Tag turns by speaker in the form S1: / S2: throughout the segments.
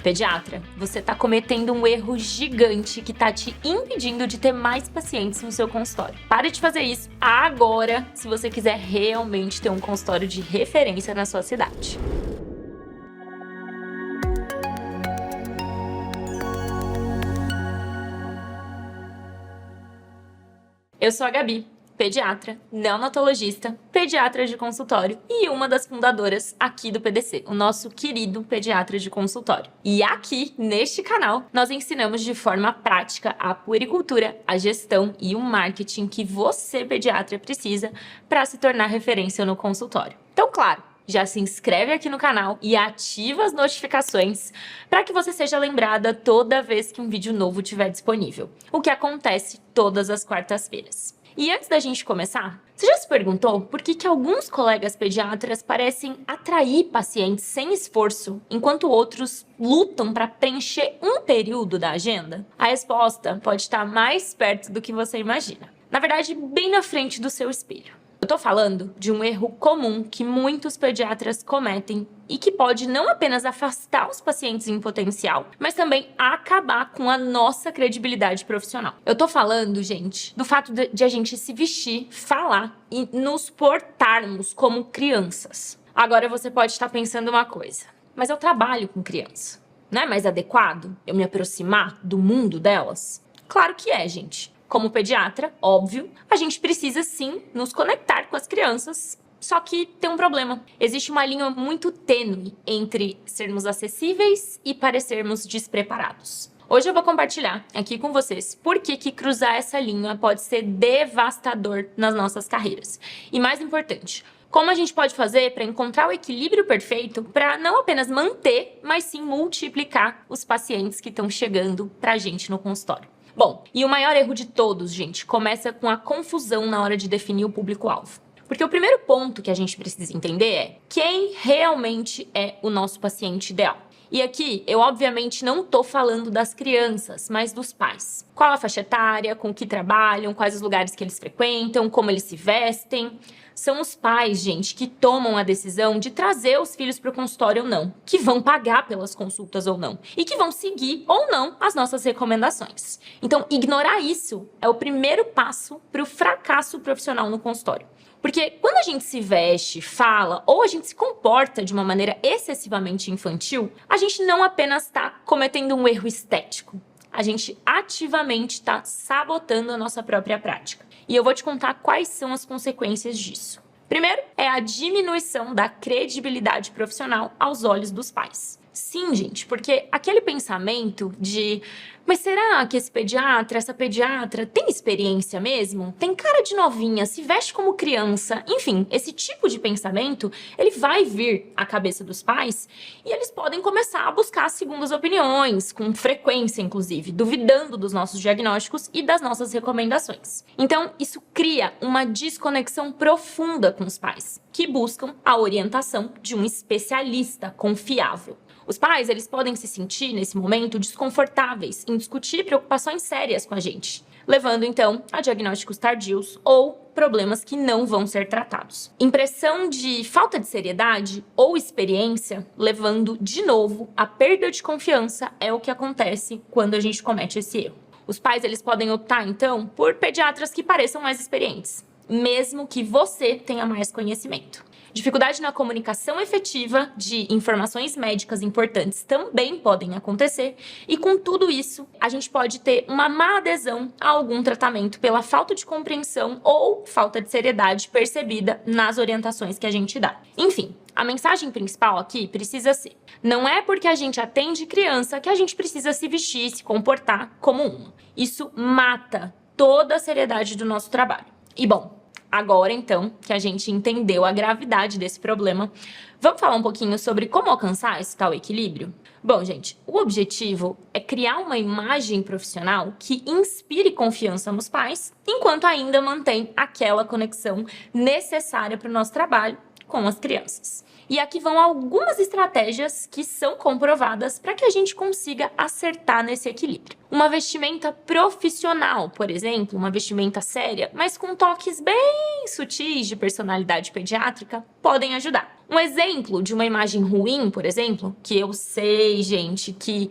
S1: Pediatra, você está cometendo um erro gigante que está te impedindo de ter mais pacientes no seu consultório. Pare de fazer isso agora, se você quiser realmente ter um consultório de referência na sua cidade. Eu sou a Gabi, pediatra, neonatologista, pediatra de consultório e uma das fundadoras aqui do PDC, o nosso querido pediatra de consultório. E aqui, neste canal, nós ensinamos de forma prática a puericultura, a gestão e o marketing que você, pediatra, precisa para se tornar referência no consultório. Então, claro, já se inscreve aqui no canal e ativa as notificações para que você seja lembrada toda vez que um vídeo novo estiver disponível, o que acontece todas as quartas-feiras. E antes da gente começar, você já se perguntou por que alguns colegas pediatras parecem atrair pacientes sem esforço, enquanto outros lutam para preencher um período da agenda? A resposta pode estar mais perto do que você imagina. Na verdade, bem na frente do seu espelho. Eu tô falando de um erro comum que muitos pediatras cometem e que pode não apenas afastar os pacientes em potencial, mas também acabar com a nossa credibilidade profissional. Eu tô falando, gente, do fato de a gente se vestir, falar e nos portarmos como crianças. Agora você pode estar pensando uma coisa, mas eu trabalho com criança. Não é mais adequado eu me aproximar do mundo delas? Claro que é, gente. Como pediatra, óbvio, a gente precisa sim nos conectar com as crianças, só que tem um problema. Existe uma linha muito tênue entre sermos acessíveis e parecermos despreparados. Hoje eu vou compartilhar aqui com vocês por que cruzar essa linha pode ser devastador nas nossas carreiras. E mais importante, como a gente pode fazer para encontrar o equilíbrio perfeito para não apenas manter, mas sim multiplicar os pacientes que estão chegando para a gente no consultório. Bom, e o maior erro de todos, gente, começa com a confusão na hora de definir o público-alvo. Porque o primeiro ponto que a gente precisa entender é quem realmente é o nosso paciente ideal. E aqui, eu obviamente não tô falando das crianças, mas dos pais. Qual a faixa etária, com que trabalham, quais os lugares que eles frequentam, como eles se vestem. São os pais, gente, que tomam a decisão de trazer os filhos para o consultório ou não, que vão pagar pelas consultas ou não, e que vão seguir ou não as nossas recomendações. Então, ignorar isso é o primeiro passo para o fracasso profissional no consultório. Porque quando a gente se veste, fala ou a gente se comporta de uma maneira excessivamente infantil, a gente não apenas está cometendo um erro estético, a gente ativamente está sabotando a nossa própria prática. E eu vou te contar quais são as consequências disso. Primeiro, é a diminuição da credibilidade profissional aos olhos dos pais. Sim, gente, porque aquele pensamento de mas será que esse pediatra, essa pediatra tem experiência mesmo? Tem cara de novinha, se veste como criança. Enfim, esse tipo de pensamento, ele vai vir à cabeça dos pais e eles podem começar a buscar segundas opiniões, com frequência inclusive, duvidando dos nossos diagnósticos e das nossas recomendações. Então, isso cria uma desconexão profunda com os pais, que buscam a orientação de um especialista confiável. Os pais, eles podem se sentir, nesse momento, desconfortáveis em discutir preocupações sérias com a gente, levando, então, a diagnósticos tardios ou problemas que não vão ser tratados. Impressão de falta de seriedade ou experiência, levando, de novo, a perda de confiança é o que acontece quando a gente comete esse erro. Os pais, eles podem optar, então, por pediatras que pareçam mais experientes, mesmo que você tenha mais conhecimento. Dificuldade na comunicação efetiva de informações médicas importantes também podem acontecer e com tudo isso, a gente pode ter uma má adesão a algum tratamento pela falta de compreensão ou falta de seriedade percebida nas orientações que a gente dá. Enfim, a mensagem principal aqui precisa ser: não é porque a gente atende criança que a gente precisa se vestir e se comportar como uma. Isso mata toda a seriedade do nosso trabalho. E bom, agora, então, que a gente entendeu a gravidade desse problema, vamos falar um pouquinho sobre como alcançar esse tal equilíbrio? Bom, gente, o objetivo é criar uma imagem profissional que inspire confiança nos pais, enquanto ainda mantém aquela conexão necessária para o nosso trabalho com as crianças. E aqui vão algumas estratégias que são comprovadas para que a gente consiga acertar nesse equilíbrio. Uma vestimenta profissional, por exemplo, uma vestimenta séria, mas com toques bem sutis de personalidade pediátrica, podem ajudar. Um exemplo de uma imagem ruim, por exemplo, que eu sei, gente, que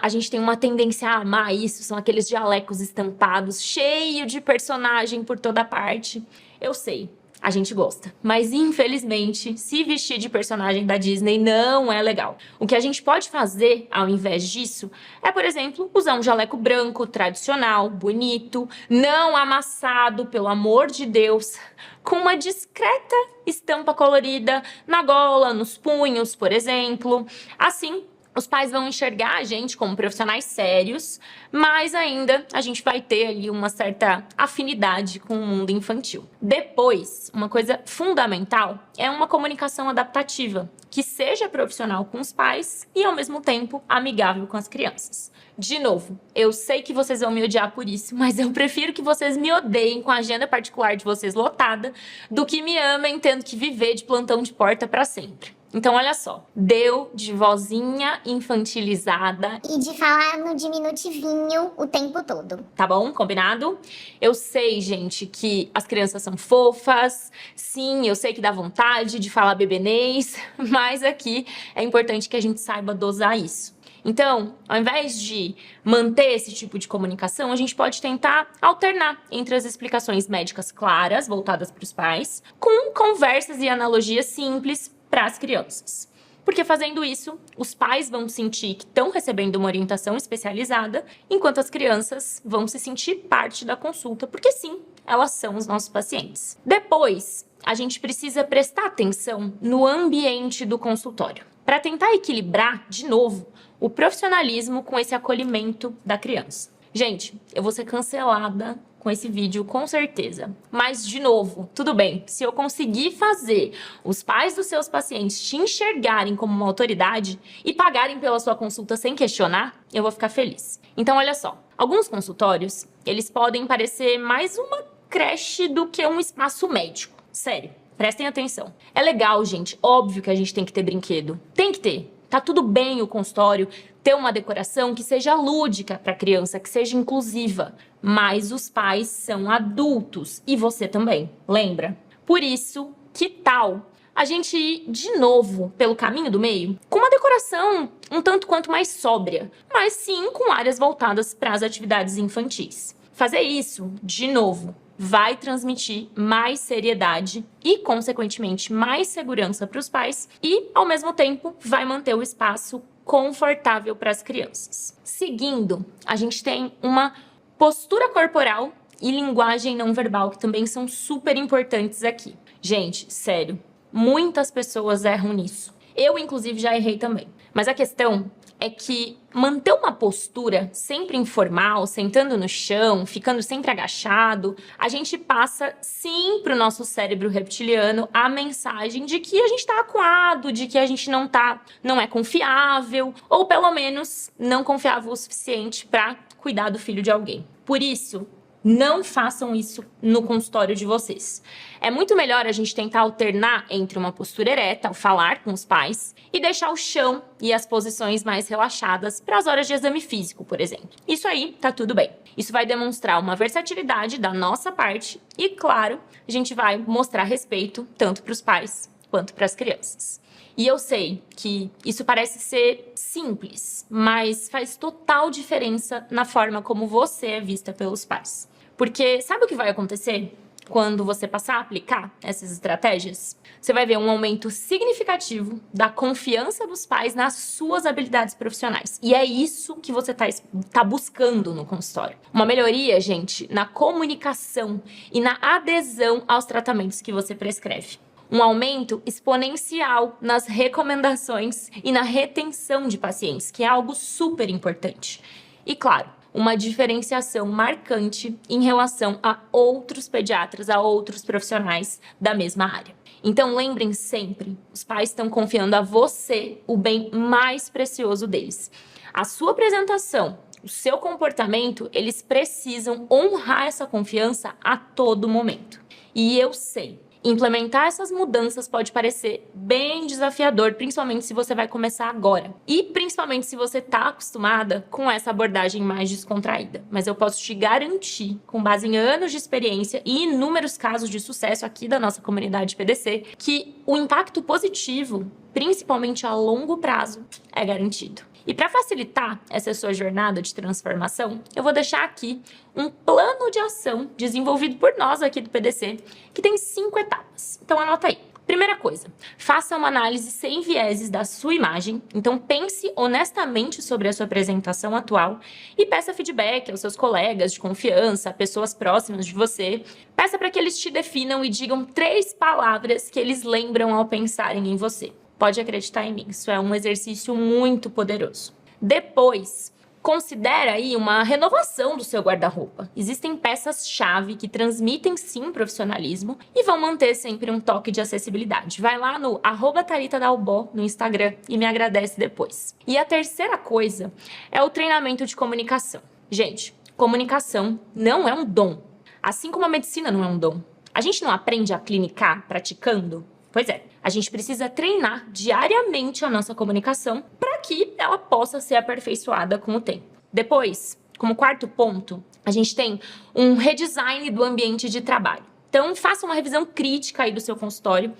S1: a gente tem uma tendência a amar isso, são aqueles jalecos estampados, cheio de personagem por toda parte. Eu sei, a gente gosta. Mas, infelizmente, se vestir de personagem da Disney não é legal. O que a gente pode fazer, ao invés disso, é, por exemplo, usar um jaleco branco, tradicional, bonito, não amassado, pelo amor de Deus, com uma discreta estampa colorida na gola, nos punhos, por exemplo. Assim, os pais vão enxergar a gente como profissionais sérios, mas ainda a gente vai ter ali uma certa afinidade com o mundo infantil. Depois, uma coisa fundamental é uma comunicação adaptativa, que seja profissional com os pais e, ao mesmo tempo, amigável com as crianças. De novo, eu sei que vocês vão me odiar por isso, mas eu prefiro que vocês me odeiem com a agenda particular de vocês lotada do que me amem tendo que viver de plantão de porta para sempre. Então, olha só, deu de vozinha infantilizada
S2: e de falar no diminutivinho o tempo todo.
S1: Tá bom? Combinado? Eu sei, gente, que as crianças são fofas. Sim, eu sei que dá vontade de falar bebenês, mas aqui é importante que a gente saiba dosar isso. Então, ao invés de manter esse tipo de comunicação, a gente pode tentar alternar entre as explicações médicas claras, voltadas para os pais, com conversas e analogias simples para as crianças. Porque fazendo isso, os pais vão sentir que estão recebendo uma orientação especializada, enquanto as crianças vão se sentir parte da consulta, porque sim, elas são os nossos pacientes. Depois, a gente precisa prestar atenção no ambiente do consultório, para tentar equilibrar, de novo, o profissionalismo com esse acolhimento da criança. Gente, eu vou ser cancelada com esse vídeo, com certeza. Mas, de novo, tudo bem. Se eu conseguir fazer os pais dos seus pacientes te enxergarem como uma autoridade e pagarem pela sua consulta sem questionar, eu vou ficar feliz. Então, olha só. Alguns consultórios, eles podem parecer mais uma creche do que um espaço médico. Sério, prestem atenção. É legal, gente. Óbvio que a gente tem que ter brinquedo. Tem que ter. Tá tudo bem o consultório ter uma decoração que seja lúdica para a criança, que seja inclusiva. Mas os pais são adultos e você também, lembra? Por isso, que tal a gente ir de novo pelo caminho do meio com uma decoração um tanto quanto mais sóbria, mas sim com áreas voltadas para as atividades infantis. Fazer isso, de novo, vai transmitir mais seriedade e, consequentemente, mais segurança para os pais e, ao mesmo tempo, vai manter o espaço confortável para as crianças. Seguindo, a gente tem uma postura corporal e linguagem não verbal, que também são super importantes aqui. Gente, sério, muitas pessoas erram nisso. Eu, inclusive, já errei também. Mas a questão é que manter uma postura sempre informal, sentando no chão, ficando sempre agachado, a gente passa sim para o nosso cérebro reptiliano a mensagem de que a gente está acuado, de que a gente não é confiável, ou pelo menos não confiável o suficiente para cuidar do filho de alguém. Por isso, não façam isso no consultório de vocês. É muito melhor a gente tentar alternar entre uma postura ereta, ao falar com os pais, e deixar o chão e as posições mais relaxadas para as horas de exame físico, por exemplo. Isso aí tá tudo bem. Isso vai demonstrar uma versatilidade da nossa parte e, claro, a gente vai mostrar respeito tanto para os pais quanto para as crianças. E eu sei que isso parece ser simples, mas faz total diferença na forma como você é vista pelos pais. Porque sabe o que vai acontecer quando você passar a aplicar essas estratégias? Você vai ver um aumento significativo da confiança dos pais nas suas habilidades profissionais. E é isso que você tá buscando no consultório. Uma melhoria, gente, na comunicação e na adesão aos tratamentos que você prescreve. Um aumento exponencial nas recomendações e na retenção de pacientes, que é algo super importante. E claro, uma diferenciação marcante em relação a outros pediatras, a outros profissionais da mesma área. Então lembrem sempre, os pais estão confiando a você o bem mais precioso deles. A sua apresentação, o seu comportamento, eles precisam honrar essa confiança a todo momento. E eu sei Implementar essas mudanças pode parecer bem desafiador, principalmente se você vai começar agora. E principalmente se você está acostumada com essa abordagem mais descontraída. Mas eu posso te garantir, com base em anos de experiência e inúmeros casos de sucesso aqui da nossa comunidade PDC, que o impacto positivo, principalmente a longo prazo, é garantido. E para facilitar essa sua jornada de transformação, eu vou deixar aqui um plano de ação desenvolvido por nós aqui do PDC, que tem 5 etapas. Então anota aí. Primeira coisa, faça uma análise sem vieses da sua imagem. Então pense honestamente sobre a sua apresentação atual e peça feedback aos seus colegas de confiança, pessoas próximas de você. Peça para que eles te definam e digam 3 palavras que eles lembram ao pensarem em você. Pode acreditar em mim, isso é um exercício muito poderoso. Depois, considera aí uma renovação do seu guarda-roupa. Existem peças-chave que transmitem sim profissionalismo e vão manter sempre um toque de acessibilidade. Vai lá no @TaritaDalbó no Instagram e me agradece depois. E a terceira coisa é o treinamento de comunicação. Gente, comunicação não é um dom, assim como a medicina não é um dom. A gente não aprende a clinicar praticando? Pois é, a gente precisa treinar diariamente a nossa comunicação para que ela possa ser aperfeiçoada com o tempo. Depois, como quarto ponto, a gente tem um redesign do ambiente de trabalho. Então, faça uma revisão crítica aí do seu consultório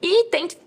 S1: e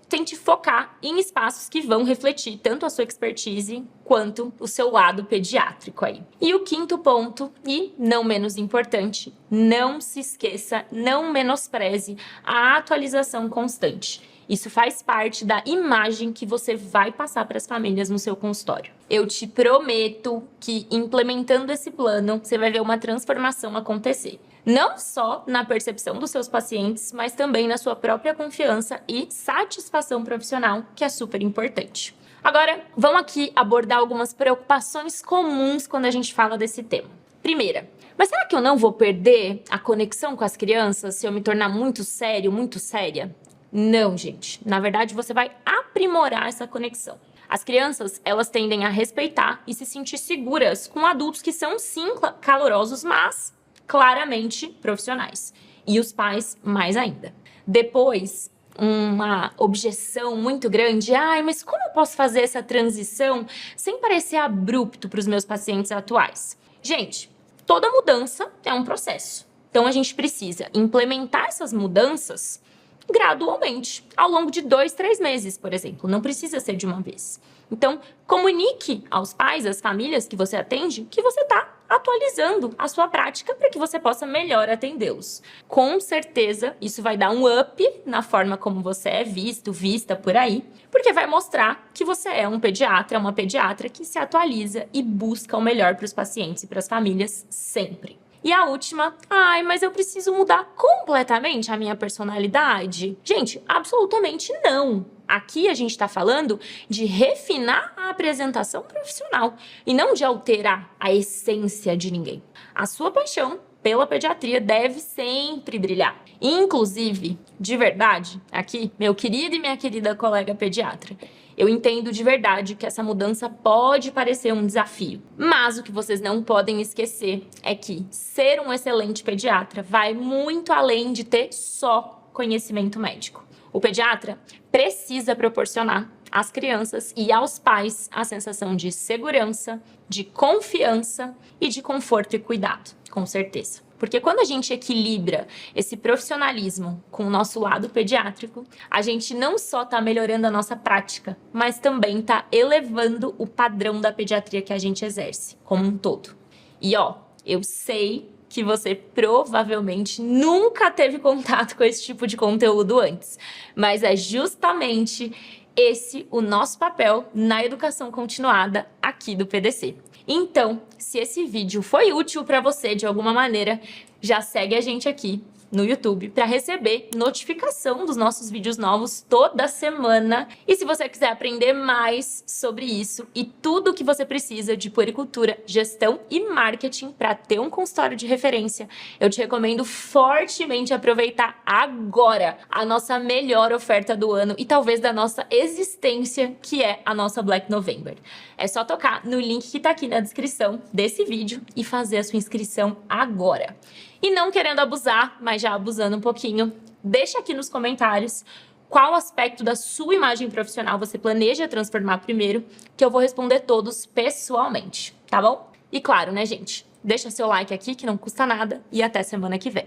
S1: tente focar em espaços que vão refletir tanto a sua expertise quanto o seu lado pediátrico aí. E o quinto ponto, e não menos importante, não se esqueça, não menospreze a atualização constante. Isso faz parte da imagem que você vai passar para as famílias no seu consultório. Eu te prometo que implementando esse plano, você vai ver uma transformação acontecer. Não só na percepção dos seus pacientes, mas também na sua própria confiança e satisfação profissional, que é super importante. Agora, vamos aqui abordar algumas preocupações comuns quando a gente fala desse tema. Primeira, mas será que eu não vou perder a conexão com as crianças se eu me tornar muito sério, muito séria? Não, gente. Na verdade, você vai aprimorar essa conexão. As crianças, elas tendem a respeitar e se sentir seguras com adultos que são, sim, calorosos, mas claramente profissionais. E os pais, mais ainda. Depois, uma objeção muito grande. Mas como eu posso fazer essa transição sem parecer abrupto para os meus pacientes atuais? Gente, toda mudança é um processo. Então, a gente precisa implementar essas mudanças gradualmente, ao longo de 2, 3 meses, por exemplo. Não precisa ser de uma vez. Então, comunique aos pais, às famílias que você atende, que você está atualizando a sua prática para que você possa melhor atendê-los. Com certeza, isso vai dar um up na forma como você é vista por aí, porque vai mostrar que você é um pediatra, uma pediatra que se atualiza e busca o melhor para os pacientes e para as famílias sempre. E a última, mas eu preciso mudar completamente a minha personalidade? Gente, absolutamente não. Aqui a gente está falando de refinar a apresentação profissional e não de alterar a essência de ninguém. A sua paixão pela pediatria deve sempre brilhar. Inclusive, de verdade, aqui, meu querido e minha querida colega pediatra, eu entendo de verdade que essa mudança pode parecer um desafio. Mas o que vocês não podem esquecer é que ser um excelente pediatra vai muito além de ter só conhecimento médico. O pediatra precisa proporcionar às crianças e aos pais a sensação de segurança, de confiança e de conforto e cuidado, com certeza. Porque quando a gente equilibra esse profissionalismo com o nosso lado pediátrico, a gente não só está melhorando a nossa prática, mas também está elevando o padrão da pediatria que a gente exerce, como um todo. E eu sei que você provavelmente nunca teve contato com esse tipo de conteúdo antes, mas é justamente esse o nosso papel na educação continuada aqui do PDC. Então, se esse vídeo foi útil para você de alguma maneira, já segue a gente aqui no YouTube para receber notificação dos nossos vídeos novos toda semana. E se você quiser aprender mais sobre isso e tudo o que você precisa de puericultura, gestão e marketing para ter um consultório de referência, eu te recomendo fortemente aproveitar agora a nossa melhor oferta do ano e talvez da nossa existência, que é a nossa Black November. É só tocar no link que está aqui na descrição desse vídeo e fazer a sua inscrição agora. E não querendo abusar, mas já abusando um pouquinho, deixa aqui nos comentários qual aspecto da sua imagem profissional você planeja transformar primeiro, que eu vou responder todos pessoalmente, tá bom? E claro, né, gente? Deixa seu like aqui, que não custa nada, e até semana que vem.